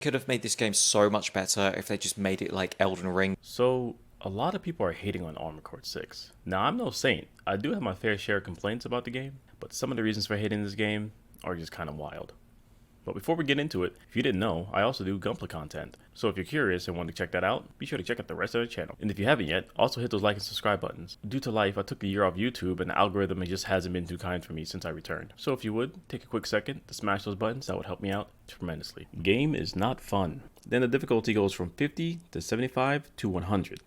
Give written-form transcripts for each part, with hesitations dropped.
Could have made this game so much better if they just made it like Elden Ring. So, a lot of people are hating on Armored Core 6. Now, I'm no saint. I do have my fair share of complaints about the game, but some of the reasons for hating this game are just kind of wild. But before we get into it, if you didn't know, I also do Gunpla content. So if you're curious and want to check that out, be sure to check out the rest of the channel. And if you haven't yet, also hit those like and subscribe buttons. Due to life, I took a year off YouTube and the algorithm just hasn't been too kind for me since I returned. So if you would, take a quick second to smash those buttons, that would help me out tremendously. Game is not fun. Then the difficulty goes from 50 to 75 to 100.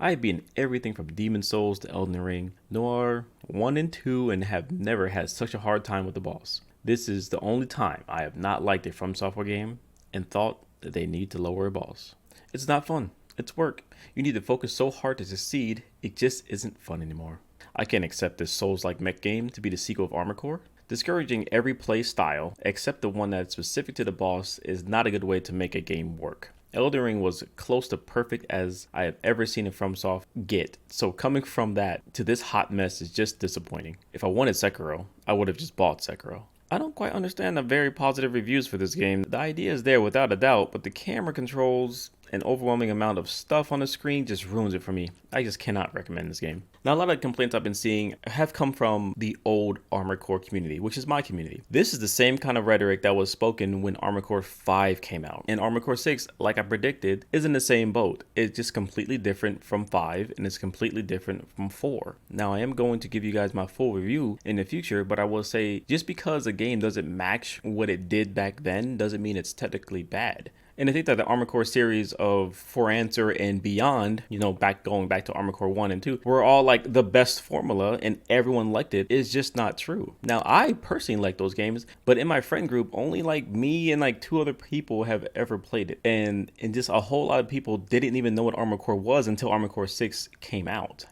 I have beaten everything from Demon Souls to Elden Ring, Noir 1 and 2, and have never had such a hard time with the boss. This is the only time I have not liked a From Software game and thought that they need to lower a boss. It's not fun. It's work. You need to focus so hard to succeed, it just isn't fun anymore. I can't accept this Souls-like mech game to be the sequel of Armored Core. Discouraging every play style, except the one that's specific to the boss, is not a good way to make a game work. Elden Ring was close to perfect as I have ever seen a FromSoft get, so coming from that to this hot mess is just disappointing. If I wanted Sekiro, I would have just bought Sekiro. I don't quite understand the very positive reviews for this game. The idea is there without a doubt, but the camera controls an overwhelming amount of stuff on the screen just ruins it for me. I just cannot recommend this game. Now, a lot of complaints I've been seeing have come from the old Armored Core community, which is my community. This is the same kind of rhetoric that was spoken when Armored Core 5 came out. And Armored Core 6, like I predicted, is in the same boat. It's just completely different from 5, and it's completely different from 4. Now, I am going to give you guys my full review in the future, but I will say just because a game doesn't match what it did back then doesn't mean it's technically bad. And I think that the Armored Core series of For Answer and beyond, going back to Armored Core 1 and 2, were all like the best formula and everyone liked it, is just not true. Now, I personally like those games, but in my friend group, only like me and like 2 other people have ever played it. And just a whole lot of people didn't even know what Armored Core was until Armored Core 6 came out.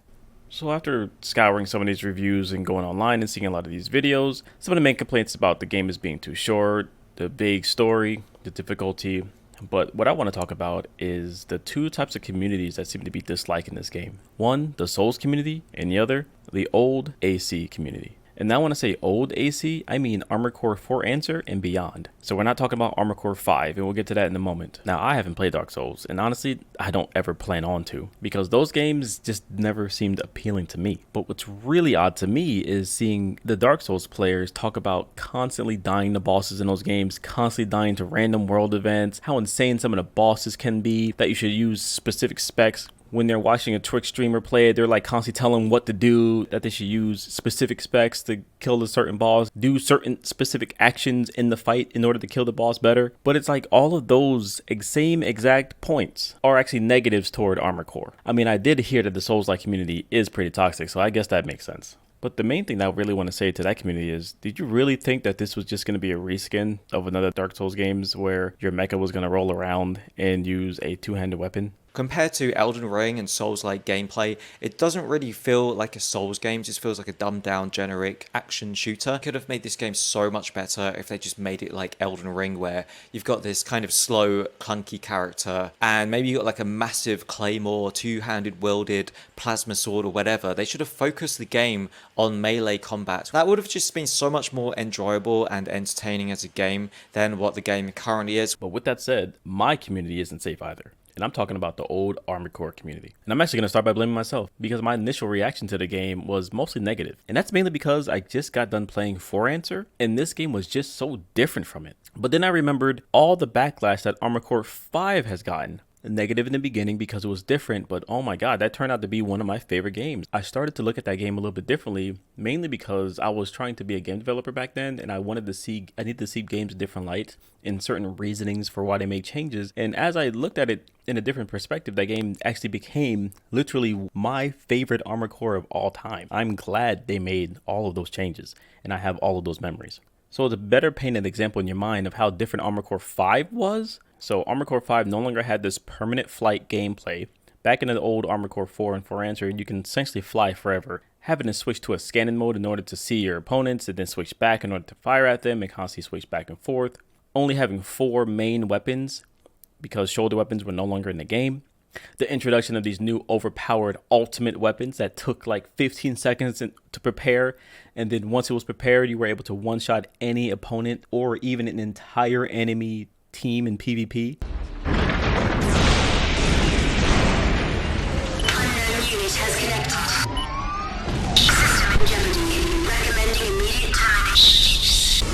So after scouring some of these reviews and going online and seeing a lot of these videos, some of the main complaints about the game is being too short, the vague story, the difficulty. But what I want to talk about is the 2 types of communities that seem to be disliking this game. One, the Souls community, and the other, the old AC community. And now when I say old AC, I mean Armored Core 4 Answer and beyond. So we're not talking about Armored Core 5, and we'll get to that in a moment. Now, I haven't played Dark Souls, and honestly, I don't ever plan on to, because those games just never seemed appealing to me. But what's really odd to me is seeing the Dark Souls players talk about constantly dying to bosses in those games, constantly dying to random world events, how insane some of the bosses can be, that you should use specific specs. When they're watching a Twitch streamer play it, they're like constantly telling them what to do, that they should use specific specs to kill a certain boss, do certain specific actions in the fight in order to kill the boss better. But it's like all of those same exact points are actually negatives toward Armored Core. I mean, I did hear that the Souls-like community is pretty toxic, so I guess that makes sense. But the main thing that I really want to say to that community is, did you really think that this was just going to be a reskin of another Dark Souls games where your mecha was going to roll around and use a 2-handed weapon? Compared to Elden Ring and Souls-like gameplay, it doesn't really feel like a Souls game, it just feels like a dumbed-down, generic action shooter. Could have made this game so much better if they just made it like Elden Ring, where you've got this kind of slow, clunky character, and maybe you got like a massive claymore, 2-handed wielded plasma sword or whatever. They should have focused the game on melee combat. That would have just been so much more enjoyable and entertaining as a game than what the game currently is. But with that said, my community isn't safe either. And I'm talking about the old Armored Core community. And I'm actually going to start by blaming myself, because my initial reaction to the game was mostly negative. And that's mainly because I just got done playing For Answer, and this game was just so different from it. But then I remembered all the backlash that Armored Core 5 has gotten. Negative in the beginning because it was different, but oh my god, that turned out to be one of my favorite games. I started to look at that game a little bit differently, mainly because I was trying to be a game developer back then, and I needed to see games in different light and certain reasonings for why they made changes. And as I looked at it in a different perspective, that game actually became literally my favorite Armored Core of all time. I'm glad they made all of those changes, and I have all of those memories. So to better paint an example in your mind of how different Armored Core 5 was, so Armored Core 5 no longer had this permanent flight gameplay. Back in the old Armored Core 4 and For Answer, you can essentially fly forever, having to switch to a scanning mode in order to see your opponents, and then switch back in order to fire at them, and constantly switch back and forth. Only having 4 main weapons, because shoulder weapons were no longer in the game. The introduction of these new overpowered ultimate weapons that took like 15 seconds to prepare, and then once it was prepared, you were able to one-shot any opponent or even an entire enemy team in PvP. Unknown unit has connected. System in jeopardy. Recommending immediate termination.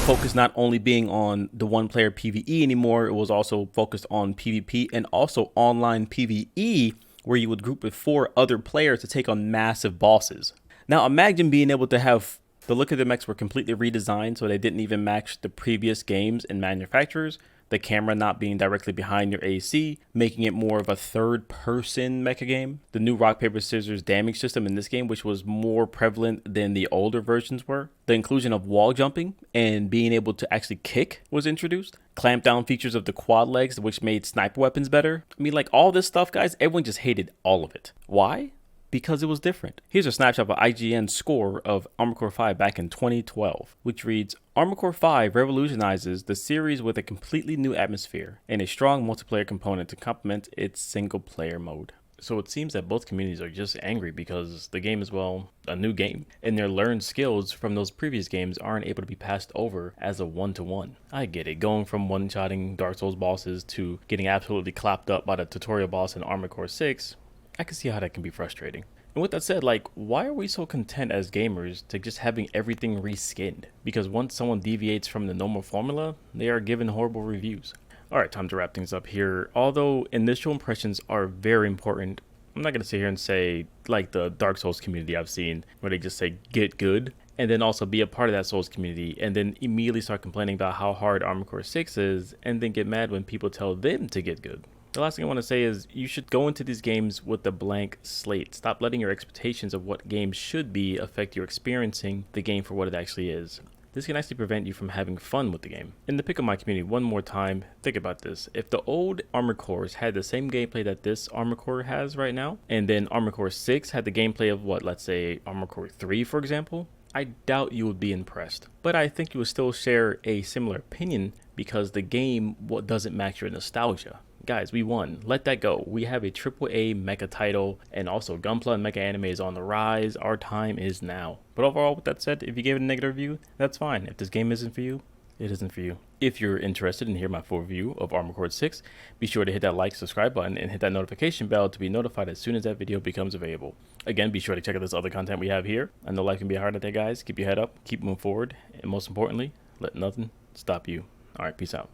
Focus not only being on the one player PvE anymore, it was also focused on PvP and also online PvE, where you would group with 4 other players to take on massive bosses. Now imagine being able to have the look of the mechs were completely redesigned so they didn't even match the previous games and manufacturers. The camera not being directly behind your AC, making it more of a third-person mecha game. The new rock, paper, scissors damage system in this game, which was more prevalent than the older versions were. The inclusion of wall jumping and being able to actually kick was introduced. Clamp down features of the quad legs, which made sniper weapons better. I mean, like all this stuff, guys, everyone just hated all of it. Why? Because it was different. Here's a snapshot of IGN's score of Armored Core 5 back in 2012, which reads, Armored Core 5 revolutionizes the series with a completely new atmosphere and a strong multiplayer component to complement its single-player mode. So it seems that both communities are just angry because the game is, well, a new game, and their learned skills from those previous games aren't able to be passed over as a one-to-one. I get it, going from one-shotting Dark Souls bosses to getting absolutely clapped up by the tutorial boss in Armored Core 6, I can see how that can be frustrating. And with that said, like, why are we so content as gamers to just having everything reskinned? Because once someone deviates from the normal formula, they are given horrible reviews. Alright, time to wrap things up here. Although initial impressions are very important, I'm not going to sit here and say, like the Dark Souls community I've seen, where they just say, get good, and then also be a part of that Souls community, and then immediately start complaining about how hard Armored Core 6 is, and then get mad when people tell them to get good. The last thing I want to say is you should go into these games with a blank slate. Stop letting your expectations of what games should be affect your experiencing the game for what it actually is. This can actually prevent you from having fun with the game. In the pick of my community, one more time, think about this. If the old Armored Cores had the same gameplay that this Armored Core has right now, and then Armored Core 6 had the gameplay of what, let's say Armored Core 3, for example, I doubt you would be impressed. But I think you would still share a similar opinion because the game doesn't match your nostalgia. Guys, we won. Let that go. We have a AAA mecha title, and also Gunpla and mecha anime is on the rise. Our time is now. But overall, with that said, if you gave it a negative review, that's fine. If this game isn't for you, it isn't for you. If you're interested in hearing my full review of Armored Core 6, be sure to hit that like, subscribe button, and hit that notification bell to be notified as soon as that video becomes available. Again, be sure to check out this other content we have here. I know life can be hard out there, guys. Keep your head up, keep moving forward, and most importantly, let nothing stop you. All right, peace out.